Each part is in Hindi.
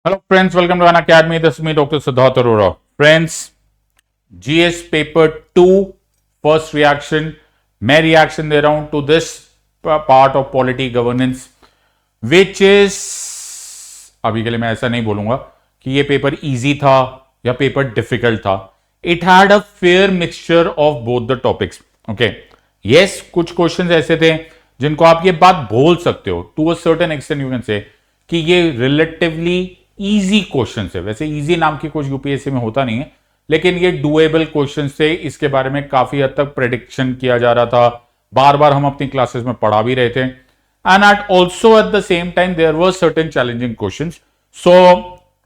Hello friends, welcome to An Academy. This is me, Dr. Siddharth Arora. Friends, GS paper 2 first reaction. मैं reaction दे रहा हूं to this part of polity governance, which is अभी के लिए मैं ऐसा नहीं बोलूंगा कि ये पेपर easy था या पेपर difficult था. It had a fair mixture of both the topics. Okay. Yes, कुछ questions ऐसे थे जिनको आप ये बात बोल सकते हो to a certain extent you can say कि ये relatively इजी क्वेश्चन है. वैसे इजी नाम की कुछ यूपीएससी में होता नहीं है, लेकिन ये डुएबल क्वेश्चन थे. इसके बारे में काफी हद तक प्रेडिक्शन किया जा रहा था, बार बार हम अपनी क्लासेस में पढ़ा भी रहे थे. And at also at the same time there were certain challenging question. So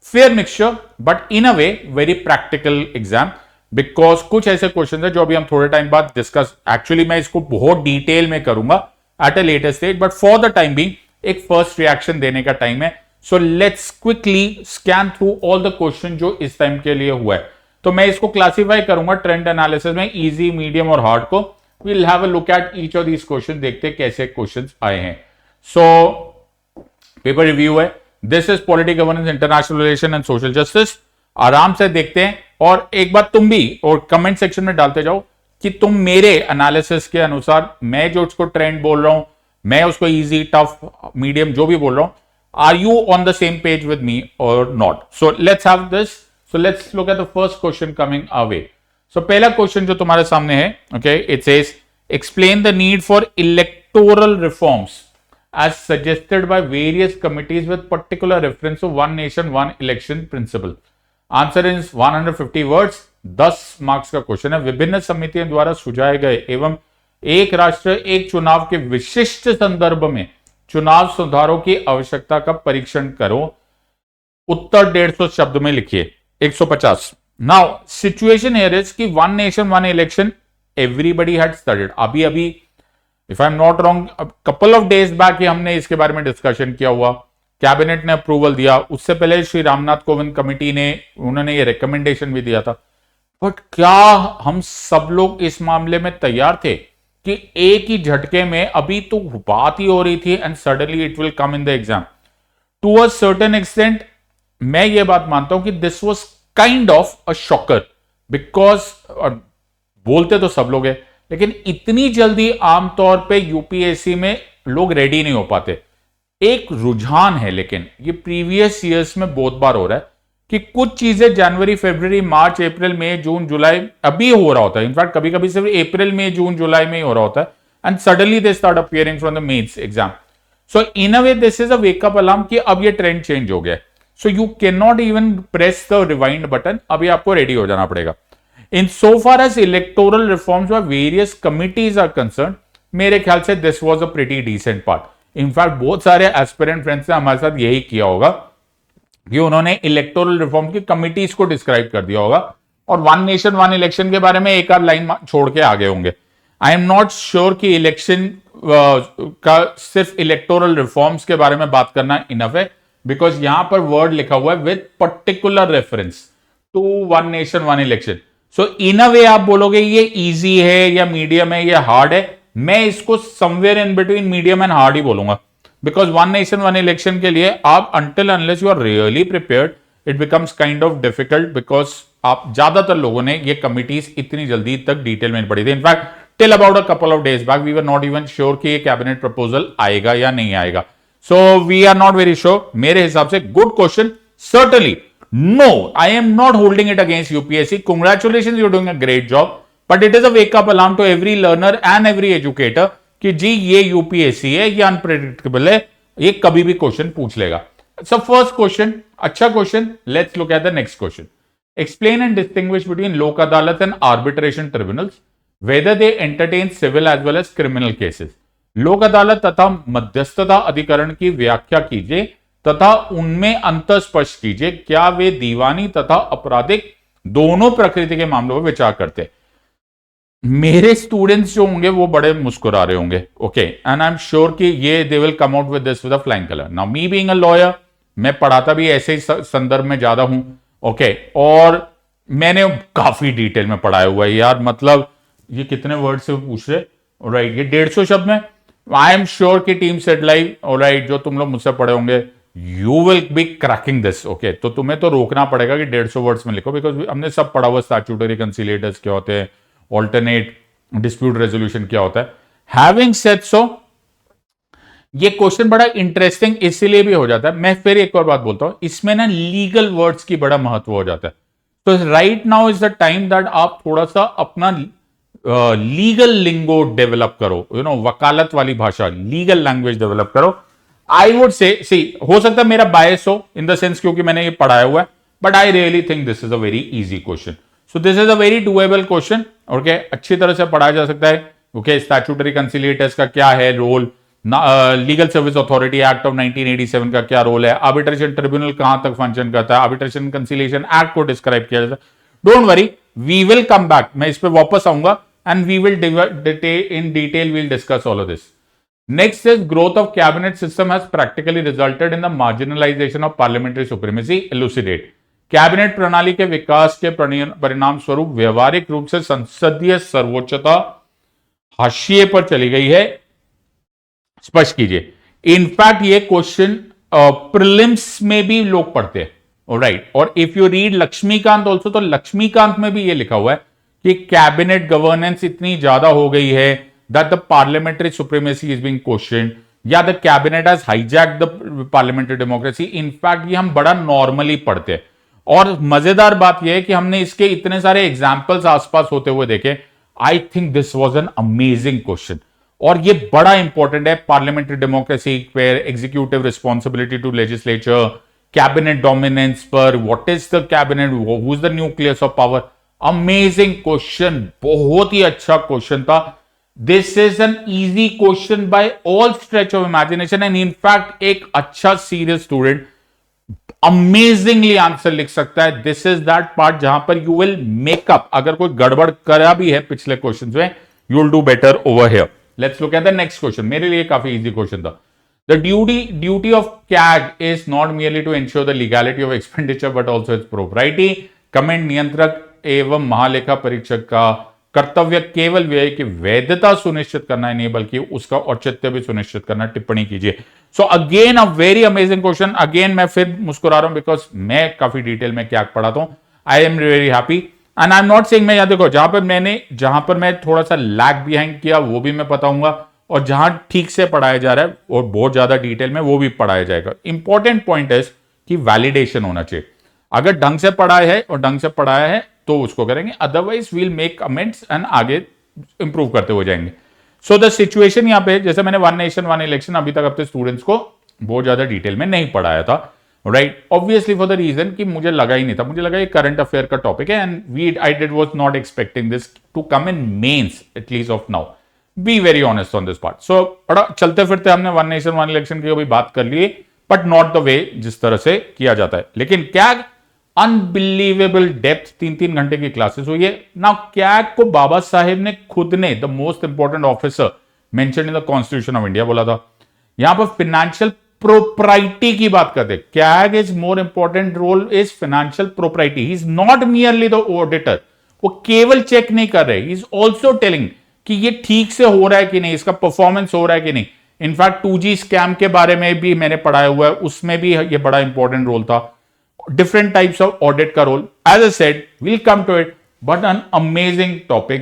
fair mixture but in a way very practical exam, because कुछ ऐसे क्वेश्चन है जो अभी हम थोड़े टाइम बाद डिस्कस, एक्चुअली मैं इसको बहुत डिटेल में करूंगा at a later stage, but for the time being एक फर्स्ट रिएक्शन देने का टाइम है. So let's quickly scan through all the question जो इस टाइम के लिए हुआ है. तो मैं इसको क्लासिफाई करूंगा ट्रेंड एनालिसिस में, इजी, मीडियम और हार्ड को. We'll have a look at each of these questions, देखते हैं कैसे क्वेश्चंस आए हैं. So पेपर रिव्यू है. This is Polity Governance, International Relation and Social Justice. आराम से देखते हैं और एक बात तुम भी और कमेंट सेक्शन में डालते जाओ कि तुम मेरे एनालिसिस के अनुसार मैं जो उसको ट्रेंड बोल रहा हूं, मैं उसको इजी, टफ, मीडियम जो भी बोल रहा हूं, are you on the same page with me or not? So let's have this. So let's look at the first question coming our way. So पहला क्वेश्चन जो तुम्हारे सामने है, okay, it says explain the need for electoral reforms as suggested by various committees with particular reference to one nation one election principle. Answer is 150 words. 10 marks का क्वेश्चन है. विभिन्न समितियों द्वारा सुझाए गए एवं एक राष्ट्र एक चुनाव के विशिष्ट संदर्भ में चुनाव सुधारों की आवश्यकता का परीक्षण करो. उत्तर 150 शब्द में लिखिए. 150. नाउ सिचुएशन हियर इज कि one nation one election everybody had studied. अभी if I am not wrong couple of days back ही हमने इसके बारे में डिस्कशन किया हुआ. कैबिनेट ने अप्रूवल दिया. उससे पहले श्री रामनाथ कोविंद कमेटी ने उन्होंने ये रिकमेंडेशन भी दिया था. बट क्या हम सब लोग इस मामले में तैयार थे कि एक ही झटके में, अभी तो बात ही हो रही थी and suddenly it will come in the exam. To a certain extent मैं ये बात मानता हूं कि this was kind of a shocker, because बोलते तो सब लोग हैं लेकिन इतनी जल्दी आमतौर पे यूपीएससी में लोग रेडी नहीं हो पाते. एक रुझान है, लेकिन ये प्रीवियस ईयर्स में बहुत बार हो रहा है कि कुछ चीजें जनवरी, फरवरी, मार्च, अप्रैल, मई, जून, जुलाई अभी हो रहा होता है. इनफैक्ट कभी कभी सिर्फ अप्रैल, मई, जून, जुलाई में ही हो रहा होता है. And suddenly they start appearing from the mains exam. So in a way this is a wake up alarm कि अब ये ट्रेंड चेंज हो गया है. So you can not even press the rewind button. अभी आपको रेडी हो जाना पड़ेगा. In so far as electoral reforms by various committees are concern, मेरे ख्याल से this was a pretty decent part. In fact बहुत सारे एस्पिरेंट फ्रेंड्स ने हमारे साथ यही किया होगा कि उन्होंने इलेक्टोरल रिफॉर्म की कमिटीज को डिस्क्राइब कर दिया होगा और वन नेशन वन इलेक्शन के बारे में एक आध लाइन छोड़ के आगे होंगे. आई एम नॉट श्योर कि इलेक्शन का सिर्फ इलेक्टोरल रिफॉर्म्स के बारे में बात करना इनफ है, बिकॉज यहां पर वर्ड लिखा हुआ है with particular reference to one nation one election. So in a way आप बोलोगे ये इजी है या मीडियम है या हार्ड है. मैं इसको somewhere in between medium and hard ही बोलूंगा, because one nation one election के लिए आप until unless you are really prepared it becomes kind of difficult, because आप ज्यादातर लोगों ने ये कमिटीज इतनी जल्दी तक डिटेल में पढ़ी थी. In fact till about a couple of days back we were not even sure कि ये कैबिनेट प्रपोजल आएगा या नहीं आएगा. So we are not very sure. मेरे हिसाब से good question certainly. No, I am not holding it against UPSC. Congratulations, you are doing a great job, but it is a wake up alarm to every learner and every educator कि जी ये यूपीएससी है, ये अनप्रेडिक्टेबल है, ये कभी भी क्वेश्चन पूछ लेगा. सो फर्स्ट क्वेश्चन अच्छा question. Let's look at the next question. Explain and distinguish between Lok Adalat and arbitration tribunals whether they entertain civil as well as criminal cases. Lok Adalat तथा मध्यस्थता अधिकरण की व्याख्या कीजिए तथा उनमें अंतर स्पष्ट कीजिए. क्या वे दीवानी तथा आपराधिक दोनों प्रकृति के मामलों में विचार करते हैं. मेरे स्टूडेंट्स जो होंगे वो बड़े मुस्कुरा रहे होंगे. Okay, and I am sure कि ये they will come out with this with a flying colour. Now me being a lawyer, मैं पढ़ाता भी ऐसे ही संदर्भ में ज्यादा हूं. ओके, और मैंने काफी डिटेल में पढ़ाया हुआ है यार. मतलब ये कितने वर्ड से पूछ रहे, राइट, ये 150 शब्द में. आई एम श्योर कि टीम सेट लाइव, राइट, जो तुम लोग मुझसे पढ़े होंगे you will be cracking this. Okay, तो तुम्हें तो रोकना पड़ेगा कि 150 वर्ड्स में लिखो, बिकॉज हमने सब पढ़ा हुआ स्टैट्यूटरी कंसीलिएटर्स क्या होते हैं, ऑल्टरनेट डिस्प्यूट रेजोल्यूशन क्या होता है। हैविंग सेड सो, ये क्वेश्चन बड़ा इंटरेस्टिंग इसलिए भी हो जाता है, मैं फिर एक और बात बोलता हूं, इसमें ना लीगल वर्ड्स की बड़ा महत्व हो जाता है। तो right now is the time that आप थोड़ा सा अपना लीगल लिंगो डेवलप करो, वकालत वाली भाषा, लीगल लैंग्वेज डेवलप करो। आई वुड से सी, हो सकता है मेरा बायस हो इन द सेंस क्योंकि मैंने ये पढ़ाया हुआ है, but I really think this is a very easy question. So this is a very doable question. Okay, अच्छी तरह से पढ़ाया जा सकता है। ओके, स्टैट्यूटरी कंसीलिएटर्स का क्या है role, legal service authority act of 1987 का क्या रोल है, आर्बिट्रेशन ट्रिब्यूनल कहां तक फंक्शन करता है, आर्बिट्रेशन कंसीलिएशन एक्ट को डिस्क्राइब किया जाता है। Don't worry, we will come back, मैं इस पे वापस आऊंगा and we will in detail we'll discuss all of this. Next is growth of cabinet system has practically resulted in the marginalization of parliamentary supremacy. Elucidate. Cabinet प्रणाली के विकास के परिणाम स्वरूप व्यवहारिक रूप से संसदीय सर्वोच्चता हाशिए पर चली गई है, स्पष्ट कीजिए। इनफैक्ट ये क्वेश्चन प्रीलिम्स में भी लोग पढ़ते हैं, राइट। और if you read Laxmikanth also, तो लक्ष्मीकांत में भी ये लिखा हुआ है कि कैबिनेट गवर्नेंस इतनी ज्यादा हो गई है that the parliamentary supremacy is being questioned, या the cabinet has hijacked the parliamentary democracy। in fact ये हम बड़ा नॉर्मली पढ़ते हैं, और मजेदार बात यह है कि हमने इसके इतने सारे एग्जाम्पल्स आसपास होते हुए देखे। I think this was an amazing question, और ये बड़ा इंपॉर्टेंट है पार्लियामेंट्री डेमोक्रेसी पे, executive responsibility to legislature, cabinet dominance पर, what is the cabinet, who is the nucleus of power. Amazing question, बहुत ही अच्छा क्वेश्चन था। This is an easy question by all stretch of imagination, and in fact एक अच्छा serious student amazingly आंसर लिख सकता है। This is that part जहां पर you will make up, अगर कोई गड़बड़ करा भी है पिछले क्वेश्चन में, you will do better over here. Let's look at the next question. मेरे लिए काफी easy question था। The duty of CAG is not merely to ensure the legality of expenditure but also its propriety. Comment नियंत्रक एवं महालेखा परीक्षक का कर्तव्य केवल व्यय की वैधता सुनिश्चित करना है, नहीं बल्कि उसका औचित्य भी सुनिश्चित करना। टिप्पणी कीजिए। So again a very amazing question. Again मैं फिर मुस्कुरा रहा हूं बिकॉज मैं काफी डिटेल में क्या पढ़ाता हूं। आई am very happy and I am not saying, मैं यहां देखो जहां पर मैं थोड़ा सा लैग बिहाइंड किया वो भी मैं बताऊंगा, और जहां ठीक से पढ़ाया जा रहा है और बहुत ज्यादा डिटेल में वो भी पढ़ाया जाएगा। इंपॉर्टेंट पॉइंट है कि वैलिडेशन होना चाहिए। अगर ढंग से पढ़ाया है और ढंग से पढ़ाया है तो उसको करेंगे, otherwise we'll make comments and आगे इंप्रूव करते हुए जाएंगे। सो द सिचुएशन यहां पे, जैसे मैंने वन नेशन वन इलेक्शन अभी तक अपने स्टूडेंट्स को बहुत ज्यादा डिटेल में नहीं पढ़ाया था, right. Obviously for the reason कि मुझे लगा ही नहीं था, मुझे लगा ये करंट अफेयर का टॉपिक है and I did was not expecting this to come in mains at least of now. Be very honest on this part. So बड़ा चलते फिरते हमने वन नेशन वन इलेक्शन की अभी बात कर ली, बट नॉट द वे जिस तरह से किया जाता है। लेकिन क्या अनबिलीवेबल डेप्थ, 3-3 घंटे की क्लासेस हुई है ना। कैग को बाबा साहेब ने खुद ने the most important officer mention in the constitution of India बोला था। यहां पर फाइनेंशियल प्रोप्राइटी की बात करते, CAG is more important role is financial propriety. He is not merely the auditor, वो केवल चेक नहीं कर रहे, ही इज ऑल्सो टेलिंग कि ये ठीक से हो रहा है कि नहीं, इसका परफॉर्मेंस हो रहा है कि नहीं। इनफैक्ट 2G स्कैम के बारे में भी मैंने पढ़ाया हुआ है, उसमें भी ये बड़ा इंपॉर्टेंट रोल था। different types of audit का role, as I said, we'll come to it, but an amazing topic।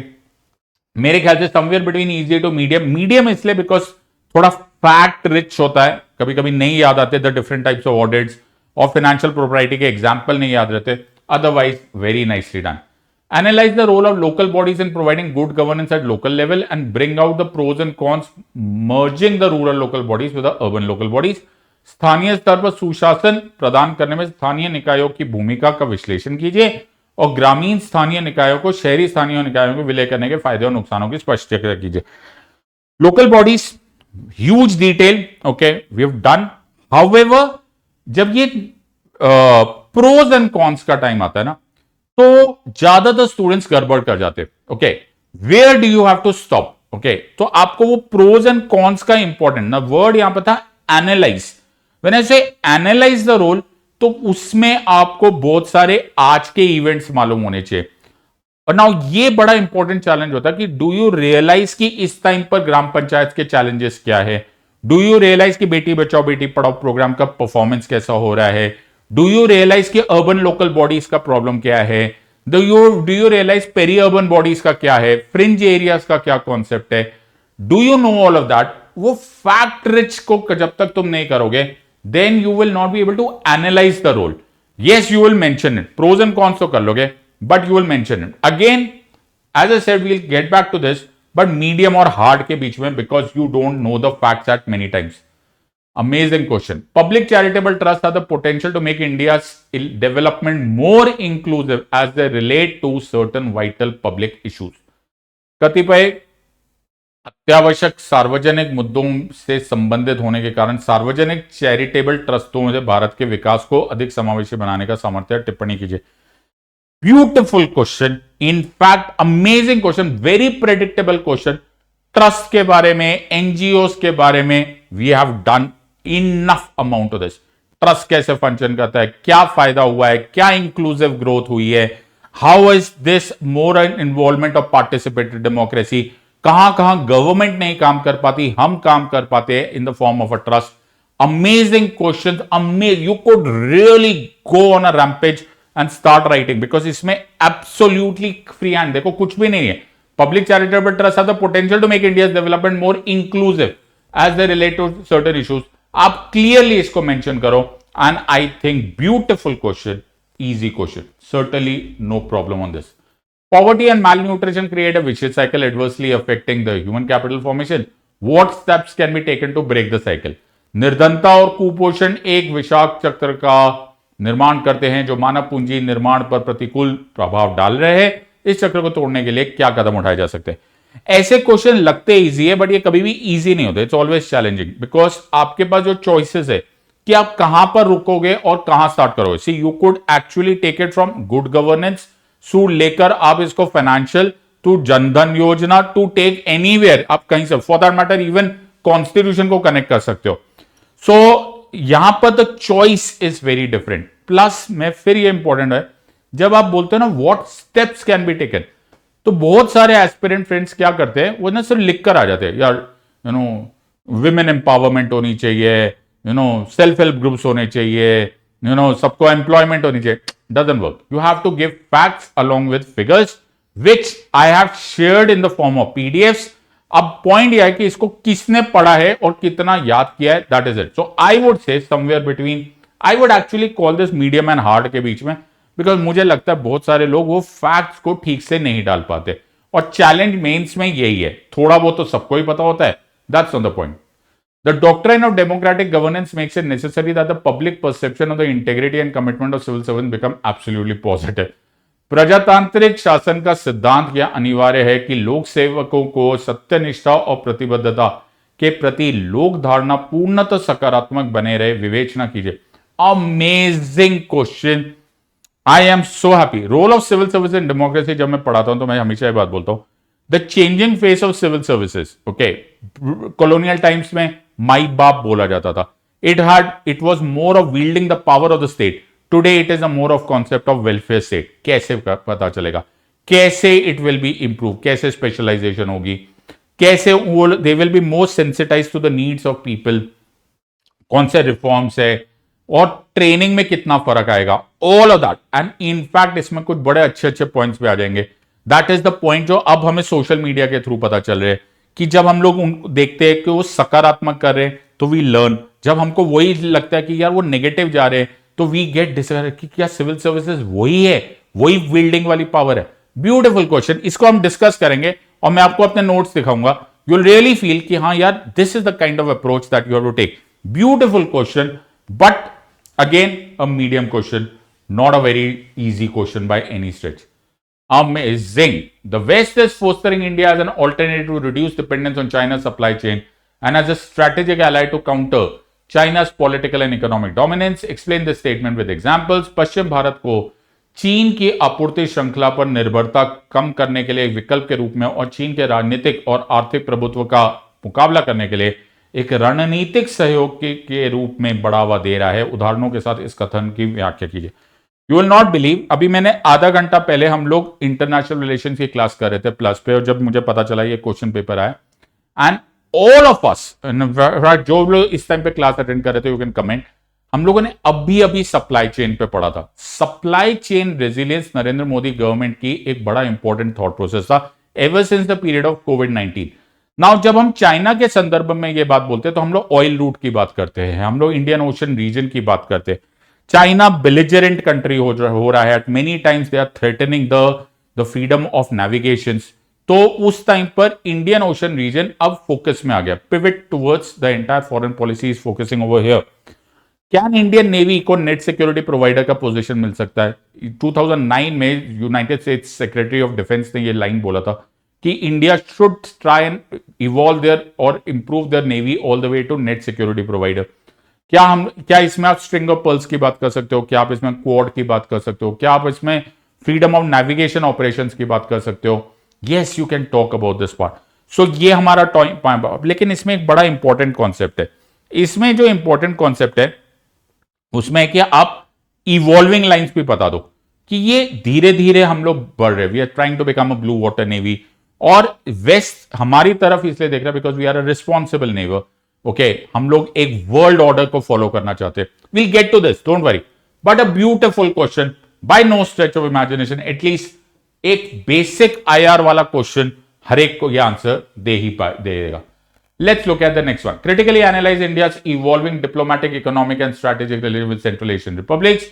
मेरे ख्याल से somewhere between easy to medium इसलिए because थोड़ा fact rich होता है, कभी कभी नहीं याद आते the different types of audits, और financial propriety के example नहीं याद रहते, otherwise very nicely done। Analyze the role of local bodies in providing good governance at local level and bring out the pros and cons merging the rural local bodies with the urban local bodies। स्थानीय स्तर पर सुशासन प्रदान करने में स्थानीय निकायों की भूमिका का विश्लेषण कीजिए और ग्रामीण स्थानीय निकायों को शहरी स्थानीय निकायों को विलय करने के फायदे और नुकसानों की स्पष्टता कीजिए। Local bodies, huge detail, okay, we have done. However जब ये प्रोज एंड कॉन्स का टाइम आता है ना, तो ज्यादातर स्टूडेंट्स गड़बड़ कर जाते हैं। Okay, where do you have to stop? Okay, तो आपको वो प्रोज एंड कॉन्स का इंपॉर्टेंट ना वर्ड यहां पर था analyse. When I say analyze the role, तो उसमें आपको बहुत सारे आज के इवेंट्स मालूम होने चाहिए। और नाउ ये बड़ा इंपॉर्टेंट चैलेंज होता है कि डू यू रियलाइज कि इस टाइम पर ग्राम पंचायत के चैलेंजेस क्या है, डू यू रियलाइज कि बेटी बचाओ बेटी पढ़ाओ प्रोग्राम का परफॉर्मेंस कैसा हो रहा है? डू यू रियलाइज कि अर्बन लोकल बॉडीज का प्रॉब्लम क्या है? Do you realise peri urban bodies का क्या है? फ्रिंज एरियाज का क्या कॉन्सेप्ट है? Do you know all of that? वो फैक्ट रिच को जब तक तुम नहीं करोगे, then you will not be able to analyse the role. Yes, you will mention it. Pros and cons तो कर लोगे, but you will mention it. Again, as I said, we'll get back to this, but medium और hard के बीच में, because you don't know the facts at many times. Amazing question. Public charitable trusts have the potential to make India's development more inclusive as they relate to certain vital public issues. कतिपय अत्यावश्यक सार्वजनिक मुद्दों से संबंधित होने के कारण सार्वजनिक चैरिटेबल ट्रस्टों में भारत के विकास को अधिक समावेशी बनाने का सामर्थ्य. टिप्पणी कीजिए. Beautiful question, in fact amazing question, very predictable question. Trust के बारे में, एनजीओ के बारे में we have done enough amount of this. Trust कैसे फंक्शन करता है, क्या फायदा हुआ है, क्या इंक्लूसिव ग्रोथ हुई है, how is this more involvement of participatory democracy, कहां कहां गवर्नमेंट नहीं काम कर पाती, हम काम कर पाते हैं in the form of a trust. Amazing question, you could really go on a rampage and start writing, because इसमें एब्सोल्युटली फ्री हैंड. देखो कुछ भी नहीं है. Public charitable trust have the potential to make India development more inclusive as they relate to certain issues. आप क्लियरली इसको मेंशन करो, and I think beautiful question, easy question, certainly no problem on this. Poverty and malnutrition create a vicious cycle adversely affecting the human capital formation. What steps can be taken to break the cycle? निर्धनता और कुपोषण एक विषाक्त चक्र का निर्माण करते हैं जो मानव पूंजी निर्माण पर प्रतिकूल प्रभाव डाल रहे हैं. इस चक्र को तोड़ने के लिए क्या कदम उठाए जा सकते हैं? ऐसे क्वेश्चन लगते इजी है, बट ये कभी भी इजी नहीं होते. इट्स ऑलवेज चैलेंजिंग, बिकॉज आपके पास जो चॉइसेस है कि आप कहां पर रुकोगे और कहां स्टार्ट करोगे. See you could actually take it from good governance to लेकर आप इसको फाइनेंशियल टू जनधन योजना टू टेक एनीवेयर. आप कहीं से, for that matter even constitution को कनेक्ट कर सकते हो. सो यहां पर the choice is very different. Plus में फिर ये इंपॉर्टेंट है, जब आप बोलते हो ना what steps can be taken, तो बहुत सारे एस्पिरेंट फ्रेंड्स क्या करते हैं, वो ना सिर्फ लिख कर आ जाते हैं, यार यू नो विमेन एम्पावरमेंट होनी चाहिए, you know self help groups होने चाहिए, यू नो सबको एम्प्लॉयमेंट होनी चाहिए. Doesn't work. You have to give facts along with figures which I have shared in the form of PDFs. अब पॉइंट यह है कि इसको किसने पढ़ा है और कितना याद किया है, that is it. So I would से somewhere between, I would actually call this medium and hard के बीच में, बिकॉज मुझे लगता है बहुत सारे लोग वो फैक्ट्स को ठीक से नहीं डाल पाते. और चैलेंज मेंस में यही है, थोड़ा बहुत तो सबको ही पता होता है. That's on the point. The doctrine of democratic governance makes it necessary that the public perception of the integrity and commitment of civil servants become absolutely positive. प्रजातांत्रिक शासन का सिद्धांत यह अनिवार्य है कि लोक सेवकों को सत्यनिष्ठा और प्रतिबद्धता के प्रति लोक धारणा पूर्णतः सकारात्मक बने रहे. विवेचना कीजिए. Amazing question. I am so happy. Role of civil service in democracy जब मैं पढ़ाता हूं तो मैं हमेशा ये बात बोलता हूं, the changing face of civil services. Okay, colonial times में माई बाप बोला जाता था. It was more of wielding the power of the state. Today it is a more of concept of welfare state. कैसे पता चलेगा, कैसे इट विल बी इंप्रूव, कैसे स्पेशलाइजेशन होगी, कैसे they will be more sensitise to the needs of people, कौन से रिफॉर्म्स है और ट्रेनिंग में कितना फर्क आएगा, all of that. And in fact इसमें कुछ बड़े अच्छे अच्छे पॉइंट्स भी आ जाएंगे. दैट इज द पॉइंट जो अब हमें सोशल मीडिया के थ्रू पता चल रहे हैं कि जब हम लोग देखते हैं कि वो सकारात्मक कर रहे हैं तो वी लर्न. जब हमको वही लगता है कि यार वो नेगेटिव जा रहे हैं तो वी गेट डिस्करेज कि क्या सिविल सर्विसेज वही है, वही बिल्डिंग वाली पावर है. Beautiful question. इसको हम डिस्कस करेंगे और मैं आपको अपने नोट्स दिखाऊंगा. यू विल रियली फील कि हाँ यार this is the kind of approach that you have to take. Beautiful question, but again a medium question, not a very easy question by any stretch. Amazing. The West is fostering India as an alternative to reduce dependence on China's supply chain and as a strategic ally to counter China's political and economic dominance. Explain this statement with examples. पश्चिम भारत को चीन की आपूर्ति श्रृंखला पर निर्भरता कम करने के लिए एक विकल्प के रूप में और चीन के राजनीतिक और आर्थिक प्रभुत्व का मुकाबला करने के लिए एक रणनीतिक सहयोग के रूप में बढ़ावा दे रहा है. उदाहरणों के साथ इस कथन की व्याख्या कीजिए. यू विल नॉट बिलीव, अभी मैंने आधा घंटा पहले हम लोग इंटरनेशनल रिलेशंस की क्लास कर रहे थे प्लस पे, और जब मुझे पता चला ये क्वेश्चन पेपर आया, एंड ऑल ऑफ अस, जो लोग इस टाइम पे क्लास अटेंड कर रहे थे, यू कैन कमेंट, हम लोगों ने अभी अभी सप्लाई चेन पे पढ़ा था। Supply chain resilience Narendra Modi government की एक बड़ा इंपॉर्टेंट थॉट प्रोसेस था ever since the period of covid. Now जब हम चाइना के संदर्भ में ये बात बोलते हैं तो हम लोग ऑयल रूट की बात करते हैं, हम लोग इंडियन ओशन रीजन की बात करते हैं। चाइना बेलिजरेंट कंट्री हो रहा है, at many times they are threatening the freedom of navigation. तो उस टाइम पर इंडियन ओशन रीजन अब फोकस में आ गया, pivot towards the entire foreign policy is focusing over here. Can Indian navy को नेट सिक्योरिटी प्रोवाइडर का पोजीशन मिल सकता है? 2009 में United States secretary of defence ने यह लाइन बोला था कि India should try and evolve their और improve there navy all the way to net security provider. क्या इसमें आप स्ट्रिंग ऑफ पर्ल्स की बात कर सकते हो? क्या आप इसमें क्वाड की बात कर सकते हो? क्या आप इसमें फ्रीडम ऑफ नेविगेशन ऑपरेशंस की बात कर सकते हो? Yes, you can talk about this part. So ये हमारा पॉइंट, लेकिन इसमें एक बड़ा इंपॉर्टेंट कॉन्सेप्ट है। इसमें जो इंपॉर्टेंट कॉन्सेप्ट है उसमें कि आप इवॉल्विंग लाइंस भी बता दो कि ये धीरे धीरे हम लोग बढ़ रहे, we are trying to become a blue water navy, और वेस्ट हमारी तरफ इसलिए देख रहा है because we are a responsible navy. Okay, हम लोग एक वर्ल्ड ऑर्डर को फॉलो करना चाहते हैं। Will get to this, don't worry, but a beautiful question by no stretch of imagination. At least एक बेसिक आईआर वाला क्वेश्चन हर एक को यह आंसर दे ही देगा। Let's look at the next one. Critically analyze India's evolving diplomatic, economic, and strategic relations with Central Asian republics,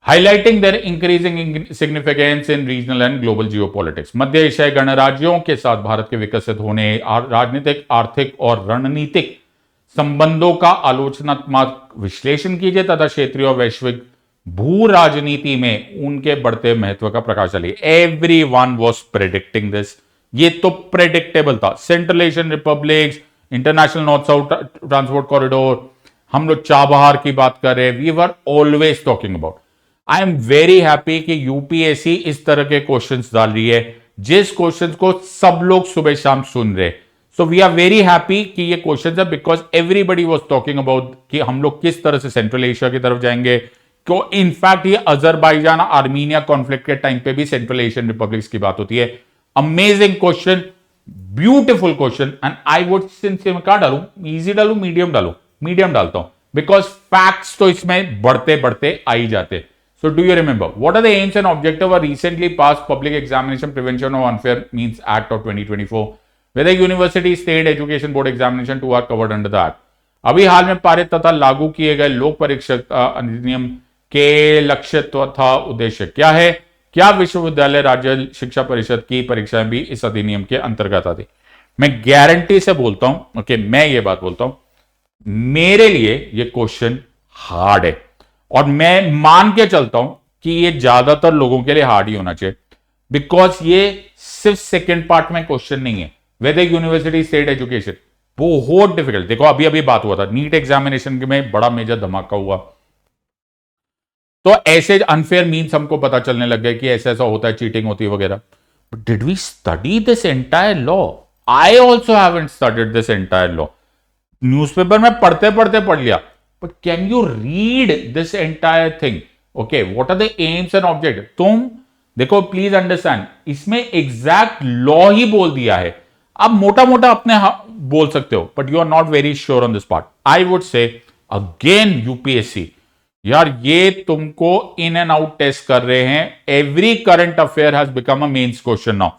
highlighting their increasing significance in regional and global geopolitics. मध्य एशियाई गणराज्यों के साथ भारत के विकसित होने, राजनीतिक, आर्थिक और रणनीतिक संबंधों का आलोचनात्मक विश्लेषण कीजिए तथा क्षेत्रीय और वैश्विक भू राजनीति में उनके बढ़ते महत्व का प्रकाश डालिए। Everyone was predicting this. ये तो प्रेडिक्टेबल था। Central Asian republics, international north south transport corridor, हम लोग चाबहार की बात कर रहे हैं, we were always talking about. I am very happy कि यूपीएससी इस तरह के क्वेश्चंस डाल रही है जिस क्वेश्चंस को सब लोग सुबह शाम सुन रहे। So we are very happy कि ये क्वेश्चंस है because everybody was talking about कि हम लोग किस तरह से सेंट्रल एशिया की तरफ जाएंगे। तो इनफैक्ट ये अजरबैजान आर्मीनिया कॉन्फ्लिक्ट के टाइम पे भी सेंट्रल एशियन रिपब्लिक्स की बात होती है। Amazing question, beautiful question, and I would sincere, क्या डालूं, इजी डालूं, मीडियम डालूं? मीडियम डालता हूं बिकॉज फैक्ट्स तो इसमें बढ़ते बढ़ते आ ही जाते। So do you remember what are the aims and objective of recently pass public examination prevention of unfair means act of 2024, whether university state education board examination too are covered under the act. अभी हाल में पारित तथा लागू किए गए लोक परीक्षा अधिनियम के लक्ष्य तथा उद्देश्य क्या है? क्या विश्वविद्यालय राज्य शिक्षा परिषद की परीक्षाएं भी इस अधिनियम के अंतर्गत आती? मैं गारंटी से बोलता हूं, ओके, मैं ये बात बोलता हूं, मेरे लिए ये क्वेश्चन हार्ड है और मैं मान के चलता हूं कि ये ज्यादातर लोगों के लिए हार्ड ही होना चाहिए बिकॉज ये सिर्फ सेकेंड पार्ट में क्वेश्चन नहीं है। वेदर यूनिवर्सिटी स्टेट एजुकेशन बहुत डिफिकल्ट, देखो अभी अभी बात हुआ था नीट एग्जामिनेशन में बड़ा मेजर धमाका हुआ, तो ऐसे अनफेयर मीन्स हमको पता चलने लग गए कि ऐसा ऐसा होता है, चीटिंग होती है वगैरह। But did we study this entire law? I also haven't studied this entire law. Newspaper में पढ़ते पढ़ते पढ़ लिया, but can you read this entire thing? Okay, what are the aims and object? तुम देखो, प्लीज अंडरस्टैंड, इसमें एग्जैक्ट लॉ ही बोल दिया है। आप मोटा मोटा अपने बोल सकते हो but you are not very sure on this part. I would say again UPSC, यार ये तुमको इन एंड आउट टेस्ट कर रहे हैं। Every current affair has become a mains question now,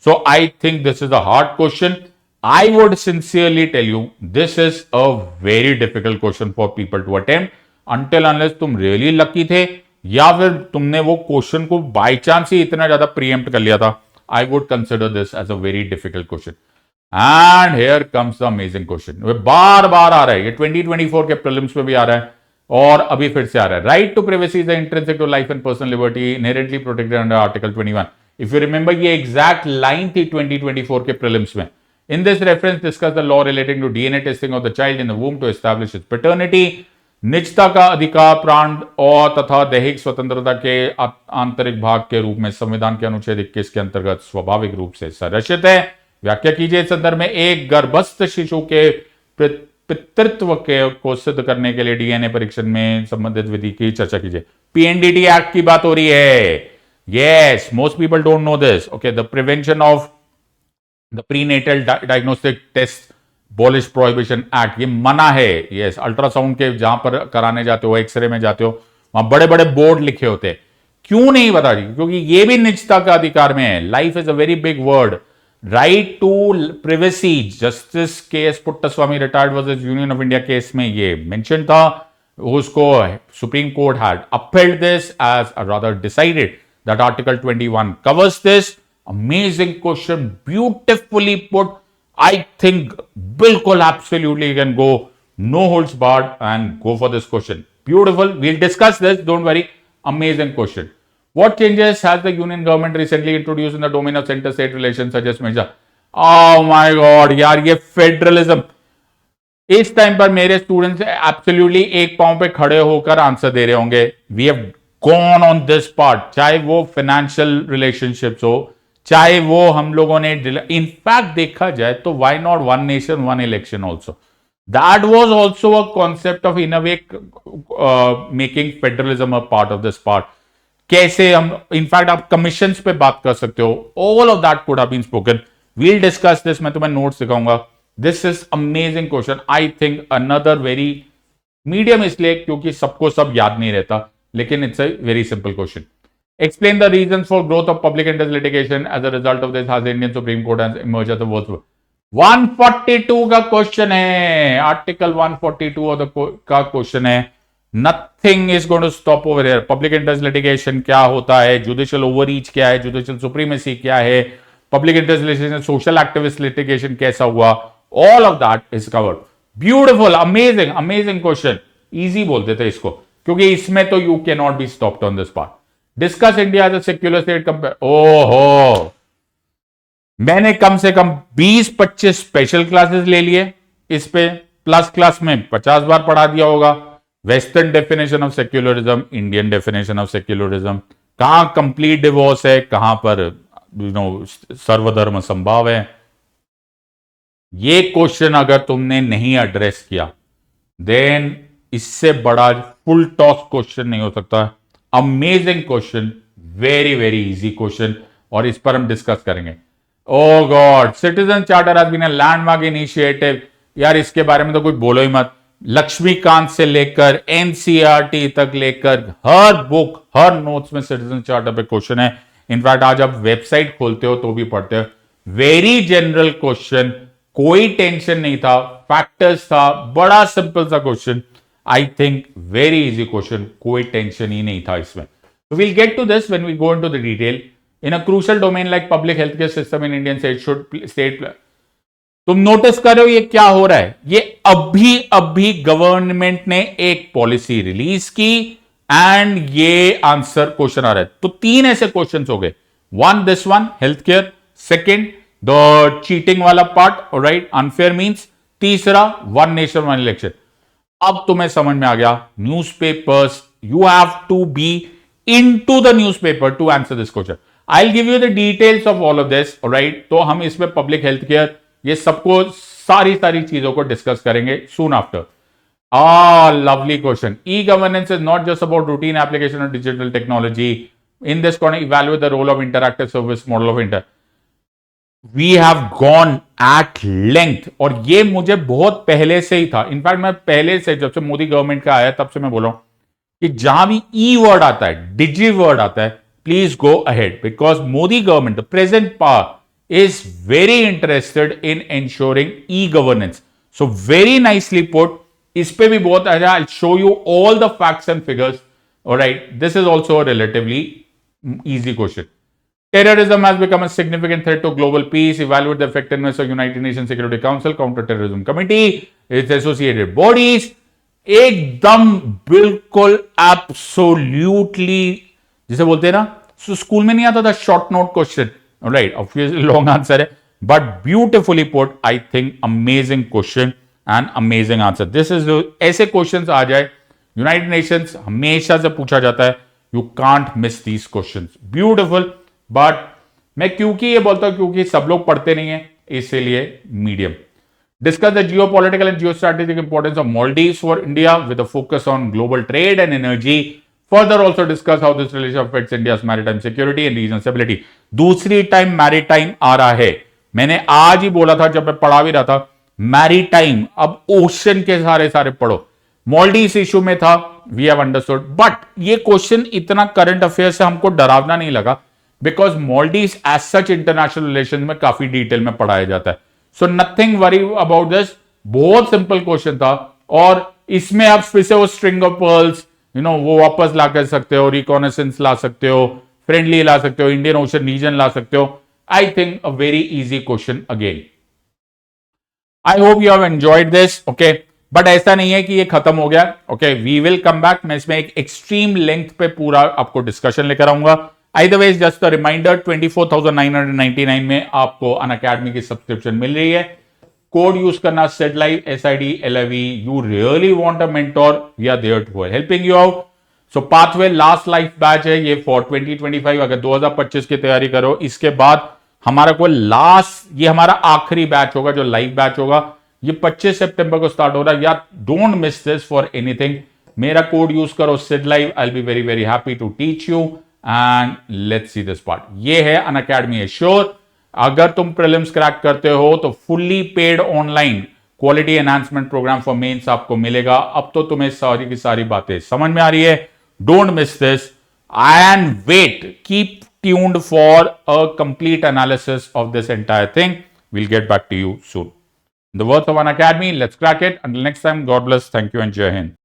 so I think this is a hard question. I would sincerely tell you this is a very difficult question for people to attempt until unless तुम रियली लकी थे या फिर तुमने वो क्वेश्चन को बाय चांस ही इतना ज्यादा प्रीएम्प्ट कर लिया था। I would consider this as a very difficult question. And here comes the amazing question, बार बार आ रहा है, ये 2024 के प्रीलिम्स में भी आ रहा है और अभी फिर से आ रहा है। Right to privacy is the intrinsic to life and personal liberty inherently protected under article 21। If you remember, ये एग्जैक्ट लाइन थी 2024 के प्रीलिम्स में। In this reference discuss the law relating to DNA testing of the child in the womb to establish its paternity. निजता का अधिकार, प्राण और तथा दैहिक स्वतंत्रता के आंतरिक भाग के रूप में संविधान के अनुच्छेद 21 के अंतर्गत स्वाभाविक रूप से संरक्षित है। व्याख्या कीजिए इस संदर्भ में, एक गर्भस्थ शिशु के पितृत्व को सिद्ध करने के लिए डीएनए परीक्षण में संबंधित विधि की चर्चा कीजिए। पीएनडीटी एक्ट की बात हो रही है। Yes, most people don't know this. Okay, the prevention of the prenatal diagnostic test बॉलिश प्रोहिबिशन एक्ट, ये मना है। यस, अल्ट्रासाउंड के जहां पर कराने जाते हो, एक्सरे में जाते हो, वहां बड़े बड़े बोर्ड लिखे होते हैं। क्यों नहीं बता रही? क्योंकि ये भी निजता का अधिकार में है। Life is a very big word. Right to privacy, justice K S Puttaswamy retired versus union of India case में ये मेंशन था। उसको supreme court had upheld this as a rather decided that Article 21 covers this. Amazing question, beautifully put. I think bilkul absolutely you can go no holds barred and go for this question. Beautiful. We'll discuss this. Don't worry. Amazing question. What changes has the union government recently introduced in the domain of center-state relations, such as measure? Oh my God, यार ये फेडरलिज्म। इस टाइम पर मेरे स्टूडेंट्स एब्सोल्युटली एक पांव पे खड़े होकर आंसर दे रहे होंगे। We have gone on this part, चाहे वो फाइनेंशियल रिलेशनशिप्स हो, चाहे वो हम लोगों ने इनफैक्ट देखा जाए तो why not one nation one election also, that was also a concept of in a way making federalism a part of this part. कैसे हम इनफैक्ट आप कमीशंस पे बात कर सकते हो, all of that could have been spoken. We'll discuss this, मैं तुम्हें नोट्स दिखाऊंगा। This is amazing question, I think another very medium, इसलिए क्योंकि सबको सब याद नहीं रहता, लेकिन it's a very simple question. Explain the reasons for growth of public interest litigation as a result of this has Indian Supreme Court has emerged as the worst. 142 का क्वेश्चन है, आर्टिकल 142 का क्वेश्चन है। Nothing is going to stop over here. Public interest litigation क्या होता है, जुडिशियल ओवररीच क्या है, जुडिशियल सुप्रीमेसी क्या है, public interest litigation, social activist litigation कैसा हुआ, all of that is covered. Beautiful, amazing, amazing question. Easy बोलते थे इसको, क्योंकि इसमें तो you cannot be stopped on this part. Discuss India as a secular state compare. ओहो, मैंने कम से कम 20-25 स्पेशल क्लासेस ले लिए इस पे, प्लस क्लास में 50 बार पढ़ा दिया होगा। Western definition of secularism, Indian definition of secularism, कहां कंप्लीट डिवोर्स है, कहां पर सर्वधर्म संभाव है। ये क्वेश्चन अगर तुमने नहीं एड्रेस किया, देन इससे बड़ा फुल टॉस क्वेश्चन नहीं हो सकता। Amazing question, very very easy question, और इस पर हम डिस्कस करेंगे। Oh God, citizen charter has been a landmark initiative. यार इसके बारे में तो कुछ बोलो ही मत। लक्ष्मीकांत से लेकर एनसीईआरटी तक लेकर हर बुक, हर नोट्स में सिटीजन चार्टर पे क्वेश्चन है। इनफैक्ट आज आप वेबसाइट खोलते हो तो भी पढ़ते हो। वेरी जनरल क्वेश्चन, कोई टेंशन नहीं था, फैक्टर्स था, बड़ा सिंपल सा question. I think very easy question, कोई टेंशन ही नहीं था इसमें। Will get to this when we go into the detail. In a crucial domain like public health care system in Indian state, तुम नोटिस कर रहे हो ये क्या हो रहा है? ये अभी अभी गवर्नमेंट ने एक पॉलिसी रिलीज की एंड ये आंसर क्वेश्चन आ रहा है। तो 3 ऐसे क्वेश्चन हो गए। One, this one health care, second the cheating वाला पार्ट, राइट, अनफेयर मींस, तीसरा वन नेशन वन इलेक्शन। अब तुम्हें समझ में आ गया, newspapers, you have to be into the newspaper to answer this question. I will give you the details of all of this, right. तो हम इसमें पब्लिक हेल्थ केयर, ये सबको सारी चीजों को डिस्कस करेंगे soon after. Lovely question. E governance is not just about routine application of digital technology. In this corner evaluate the role of interactive service model of inter. We have gone at length, और ये मुझे बहुत पहले से ही था। इनफैक्ट मैं पहले से, जब से मोदी गवर्नमेंट का आया तब से मैं बोला हूं कि जहां भी ई वर्ड आता है, डिजी वर्ड आता है, please go ahead, because Modi government, the present power, is very interested in ensuring e-governance. So very nicely put. इस पे भी बहुत अच्छा, I'll show you all the facts and figures. All right. This is also a relatively easy question. Terrorism has become a significant threat to global peace. Evaluate the effectiveness of United Nations Security Council, Counter-Terrorism Committee, its associated bodies. एकदम बिल्कुल absolutely, जिसे बोलते हैं ना, स्कूल में नहीं आता था short note question, right, obviously long answer है, but beautifully put. I think amazing question and amazing answer. This is, ऐसे क्वेश्चंस आ जाए, यूनाइटेड नेशंस हमेशा से पूछा जाता है, you can't miss these questions. Beautiful. But मैं क्योंकि ये बोलता हूं, क्योंकि सब लोग पढ़ते नहीं है, इसीलिए medium. Discuss the geopolitical and geostrategic importance of Maldives for India with a focus on global trade and energy. Further also discuss how this relation affects India's maritime security and regional stability. दूसरी टाइम मैरीटाइम आ रहा है। मैंने आज ही बोला था जब मैं पढ़ा भी रहा था, मैरी टाइम, अब ओशन के सारे सारे पढ़ो। मॉल्डीव इशू में था, वी हैव अंडरस्टूड, बट ये क्वेश्चन इतना करंट अफेयर से हमको डरावना नहीं लगा, because Maldive as such international relation में काफी डिटेल में पढ़ाया जाता है। So nothing worry about this, बहुत सिंपल क्वेश्चन था, और इसमें आप फिर से वो स्ट्रिंग ऑफ पर्ल्स वो वापस ला कर सकते हो, रिकॉनेसेंस ला सकते हो, फ्रेंडली ला सकते हो, इंडियन ओशन रीजन ला सकते हो। I think a very easy question again. I hope you have enjoyed this, okay. But ऐसा नहीं है कि ये खत्म हो गया, okay, we will come back. मैं इसमें एक एक्सट्रीम लेंथ पे पूरा आपको डिस्कशन लेकर आऊंगा। अदरवाइज जस्ट अ रिमाइंडर, 24,999 में आपको अनअकैडमी की सब्सक्रिप्शन मिल रही है। कोड यूज करना SEDLIVE, SIDLIVE। You really want a mentor, we are there to helping you out. So pathway last life batch है ये फॉर 2025। अगर 2025 की तैयारी करो, इसके बाद हमारा कोई लास्ट, ये हमारा आखिरी बैच होगा जो लाइव बैच होगा, ये 25 सितंबर को स्टार्ट हो रहा है। Yeah don't miss this for anything. मेरा कोड यूज करो SEDLIVE, I will be very very happy to teach you, and let's see this part. ये है अनअकैडमी एश्योर। अगर तुम प्रीलिम्स क्रैक करते हो तो fully paid online quality enhancement program for mains आपको मिलेगा। अब तो तुम्हें सारी की सारी बातें समझ में आ रही है। Don't miss this and wait, keep tuned for a complete analysis of this entire thing. We'll get back to you soon. In the words of Unacademy, let's crack it. Until next time, God bless. Thank you and Jai Hind.